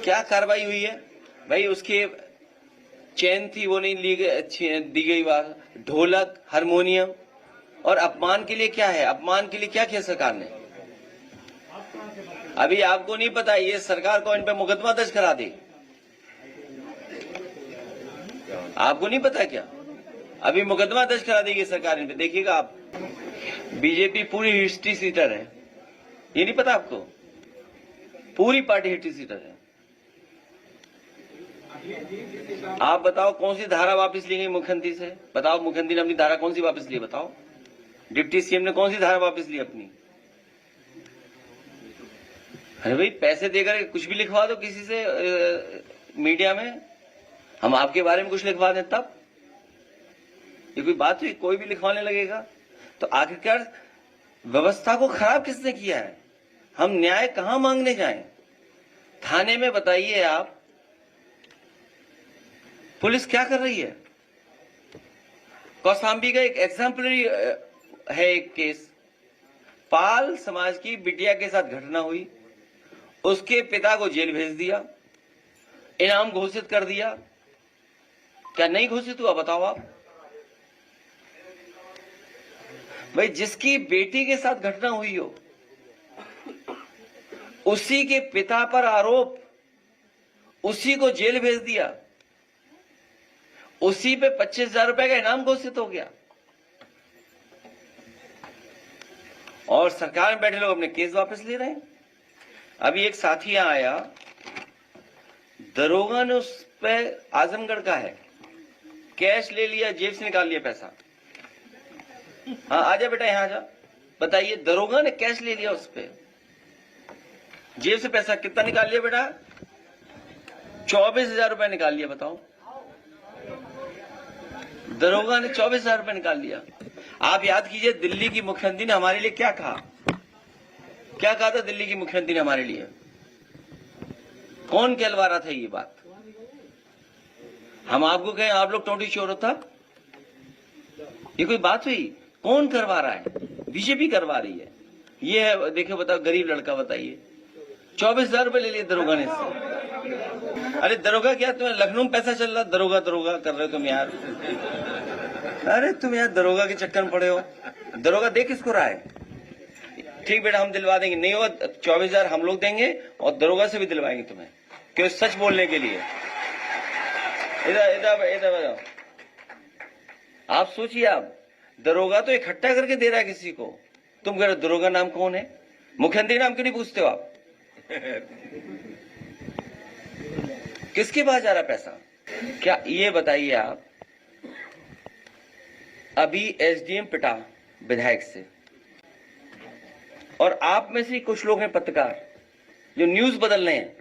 क्या कार्रवाई हुई है भाई? उसके चैन थी वो नहीं दी गई, बात ढोलक हारमोनियम। और अपमान के लिए क्या है? अपमान के लिए क्या किया सरकार ने? अभी आपको नहीं पता, ये सरकार को इन पे मुकदमा दर्ज करा दे। आपको नहीं पता क्या? अभी मुकदमा दर्ज करा देगी सरकार इन पे, देखिएगा आप। बीजेपी पूरी हिस्ट्री सीटर है, ये नहीं पता आपको? पूरी पार्टी हिस्ट्री सीटर है। आप बताओ कौन सी धारा वापस ली गई मुख्यमंत्री से? बताओ, मुख्यमंत्री ने अपनी धारा कौन सी वापस ली? बताओ, डिप्टी सीएम ने कौन सी धारा वापस ली अपनी? अरे भाई, पैसे देकर कुछ भी लिखवा दो किसी से मीडिया में, हम आपके बारे में कुछ लिखवा दें तब ये कोई बात हुई? कोई भी लिखवाने लगेगा तो आखिरकार व्यवस्था को खराब किसने किया है? हम न्याय कहां मांगने जाएं? थाने में बताइए आप, पुलिस क्या कर रही है? कौशाम्बी का एक एग्जाम्पलरी है एक केस, पाल समाज की बिटिया के साथ घटना हुई, उसके पिता को जेल भेज दिया, इनाम घोषित कर दिया। क्या नहीं घोषित हुआ? बताओ आप भाई। जिसकी बेटी के साथ घटना हुई हो, उसी के पिता पर आरोप, उसी को जेल भेज दिया, उसी पे 25,000 रुपए का इनाम घोषित हो गया, और सरकार में बैठे लोग अपने केस वापस ले रहे हैं। अभी एक साथी यहां आया, दरोगा ने उस पे, आजमगढ़ का है, कैश ले लिया, जेब से निकाल लिया पैसा। हाँ, आजा बेटा, यहां आजा। बताइए, दरोगा ने कैश ले लिया, उस पे जेब से पैसा कितना निकाल लिया बेटा? 24,000 रुपए निकाल लिया। बताओ, दरोगा ने 24,000 रुपए निकाल लिया। आप याद कीजिए, दिल्ली की मुख्यमंत्री ने हमारे लिए क्या कहा? क्या कहा था दिल्ली की मुख्यमंत्री ने हमारे लिए? कौन कहलवा रहा था ये बात? हम आपको कहें आप लोग टोटी चोर होता? ये कोई बात हुई? कौन करवा रहा है? बीजेपी करवा रही है। ये है, देखो, बताओ, गरीब लड़का, बताइए, 24,000 रुपए ले लिए दरोगा ने इससे। अरे दरोगा क्या, तुम्हें लखनऊ में पैसा चल रहा, दरोगा दरोगा कर रहे हो तुम यार। अरे तुम यार दरोगा के चक्कर में पड़े हो। दरोगा देख किसको रहा है? ठीक बेटा, हम दिलवा देंगे, नहीं होगा 24,000 हम लोग देंगे, और दरोगा से भी दिलवाएंगे तुम्हें, क्यों? सच बोलने के लिए। इधर इधर इधर आप सोचिए, आप दरोगा तो इकट्ठा करके दे रहा है किसी को, तुम कह रहे हो दरोगा नाम कौन है? मुख्यमंत्री नाम क्यों नहीं पूछते हो आप? किसके पास जा रहा पैसा? क्या ये बताइए आप, अभी एसडीएम पिटा विधायक से, और आप में से कुछ लोग हैं पत्रकार जो न्यूज बदल रहे हैं।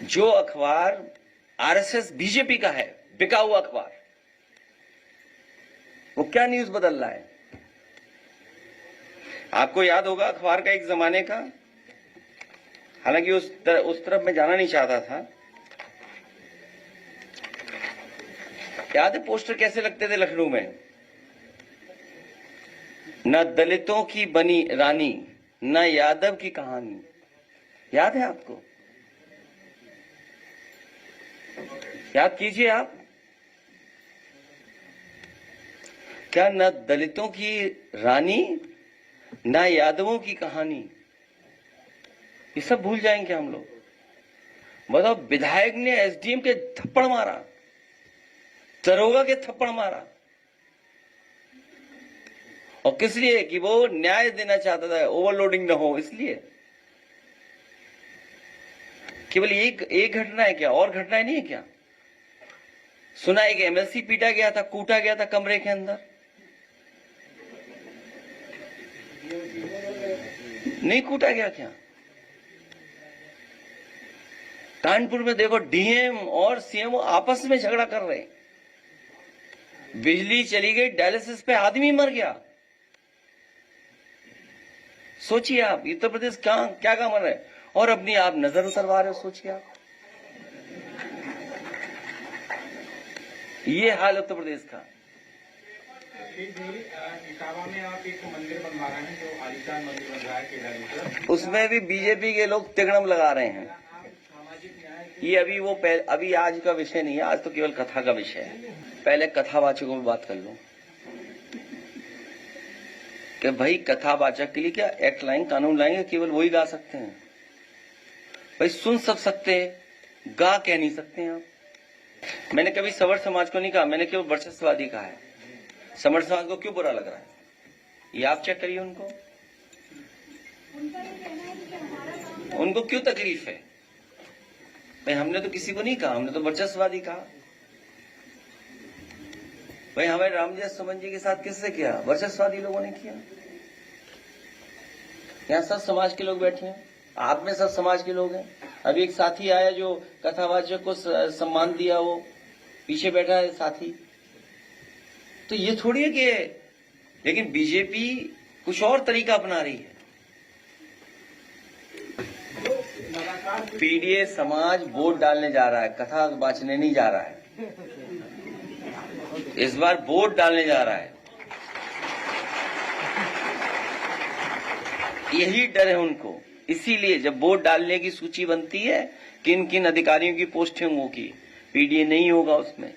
जो अखबार आरएसएस बीजेपी का है, बिका हुआ अखबार, वो क्या न्यूज बदल रहा है? आपको याद होगा अखबार का एक जमाने का, हालांकि उस तरफ मैं जाना नहीं चाहता था। याद है पोस्टर कैसे लगते थे लखनऊ में? न दलितों की बनी रानी, न यादव की कहानी। याद है आपको? याद कीजिए आप। क्या न दलितों की रानी, न यादवों की कहानी, ये सब भूल जाएंगे क्या हम लोग? बताओ, विधायक ने एसडीएम के थप्पड़ मारा, दरोगा के थप्पड़ मारा, और किस लिए? कि वो न्याय देना चाहता था, ओवरलोडिंग न हो इसलिए। केवल एक घटना है क्या? और घटनाएं नहीं है क्या? सुना है कि एमएलसी पीटा गया था, कूटा गया था कमरे के अंदर। नहीं कूटा गया क्या? कानपुर में देखो, डीएम और सीएम आपस में झगड़ा कर रहे, बिजली चली गई, डायलिसिस पे आदमी मर गया। सोचिए आप, उत्तर प्रदेश क्या काम कर रहा है, और अपनी आप नजर उतरवा रहे हो। सोचिए आप, ये हाल उत्तर प्रदेश का। इटावा में आप एक मंदिर बनवा रहे हैं जो आलीशान मंदिर बन रहा है केदारेश्वर, उसमें भी बीजेपी के लोग तिगड़म लगा रहे हैं। सामाजिक न्याय ये अभी आज का विषय नहीं है, आज तो केवल कथा का विषय है। पहले कथावाचकों में बात कर लो कि भाई कथावाचक के लिए क्या एक्ट लाएंगे, कानून लाएंगे? केवल वही गा सकते हैं भाई, सुन सब सकते हैं, गा कह नहीं सकते हैं आप। मैंने कभी सवर समाज को नहीं कहा, मैंने केवल वर्चस्ववादी कहा है। समर समाज को क्यों बुरा लग रहा है, ये आप चेक करिए। उनको क्यों तकलीफ है? भाई हमने तो किसी को नहीं कहा, हमने तो वर्चस्ववादी कहा। भाई हमारे रामजय सुमन जी के साथ किससे किया? वर्चस्ववादी लोगों ने किया। यहाँ सब समाज के लोग बैठे हैं, आप में सब समाज के लोग हैं। अभी एक साथी आया जो कथावाचक को सम्मान दिया, वो पीछे बैठा है साथी। तो ये थोड़ी है कि, लेकिन बीजेपी कुछ और तरीका अपना रही है। पीडीए समाज वोट डालने जा रहा है, कथा बांचने नहीं जा रहा है। इस बार वोट डालने जा रहा है, यही डर है उनको। इसीलिए जब वोट डालने की सूची बनती है, किन किन अधिकारियों की पोस्टिंग होगी, पीडीए नहीं होगा उसमें।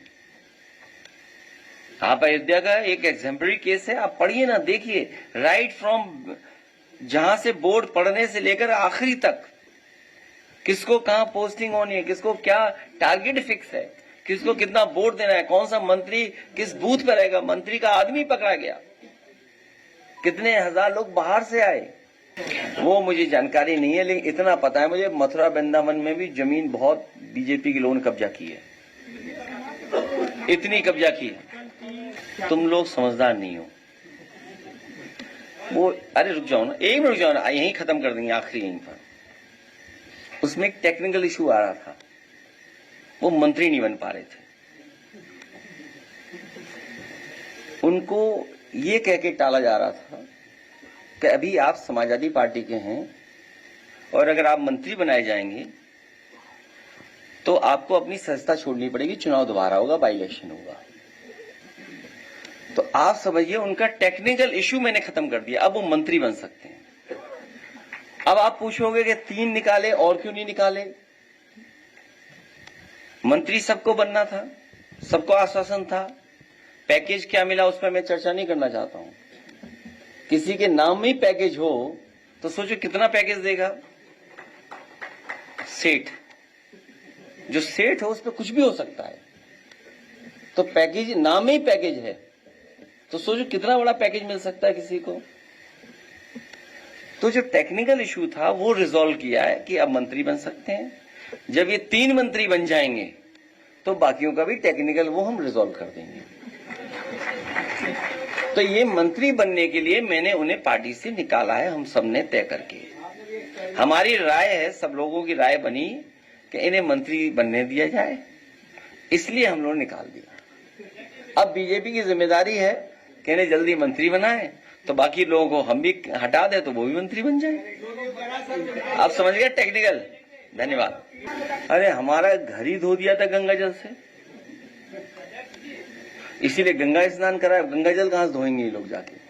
आप अयोध्या का एक एग्जाम्पलरी केस है, आप पढ़िए ना, देखिए। राइट फ्रॉम जहां से बोर्ड पढ़ने से लेकर आखिरी तक, किसको कहां पोस्टिंग होनी है, किसको क्या टारगेट फिक्स है, किसको कितना वोट देना है, कौन सा मंत्री किस बूथ पर रहेगा। मंत्री का आदमी पकड़ा गया, कितने हजार लोग बाहर से आए, वो मुझे जानकारी नहीं है। लेकिन इतना पता है मुझे, मथुरा वृंदावन में भी जमीन बहुत बीजेपी के लोगों ने कब्जा की है, इतनी कब्जा की है। तुम लोग समझदार नहीं हो। वो अरे रुक जाओ ना, एक मिनट रुक जाओ ना, यहीं खत्म कर देंगे आखिरी यहीं पर। उसमें एक टेक्निकल इशू आ रहा था, वो मंत्री नहीं बन पा रहे थे। उनको ये कह के टाला जा रहा था कि अभी आप समाजवादी पार्टी के हैं और अगर आप मंत्री बनाए जाएंगे तो आपको अपनी सदस्यता छोड़नी पड़ेगी, चुनाव दोबारा होगा, बाई इलेक्शन होगा। तो आप समझिए, उनका टेक्निकल इशू मैंने खत्म कर दिया, अब वो मंत्री बन सकते हैं। अब आप पूछोगे कि 3 निकाले और क्यों नहीं निकाले? मंत्री सबको बनना था, सबको आश्वासन था। पैकेज क्या मिला उस पर मैं चर्चा नहीं करना चाहता हूं। किसी के नाम में ही पैकेज हो तो सोचो कितना पैकेज देगा। सेठ, जो सेठ हो उस पर कुछ भी हो सकता है, तो पैकेज नाम में ही पैकेज है, तो सोचो कितना बड़ा पैकेज मिल सकता है किसी को। तो जो टेक्निकल इशू था वो रिजॉल्व किया है कि अब मंत्री बन सकते हैं। जब ये 3 मंत्री बन जाएंगे तो बाकियों का भी टेक्निकल वो हम रिजॉल्व कर देंगे। तो ये मंत्री बनने के लिए मैंने उन्हें पार्टी से निकाला है, हम सबने तय करके। हमारी राय है, सब लोगों की राय बनी कि इन्हें मंत्री बनने दिया जाए, इसलिए हम लोगों ने निकाल दिया। अब बीजेपी की जिम्मेदारी है कि इन्हें जल्दी मंत्री बनाए, तो बाकी लोगों को हम भी हटा दे तो वो भी मंत्री बन जाए। आप समझ गए टेक्निकल। धन्यवाद। अरे हमारा घर ही धो दिया था गंगा जल से, इसीलिए गंगा स्नान कराया। गंगा जल कहां से धोएंगे ये लोग जाके?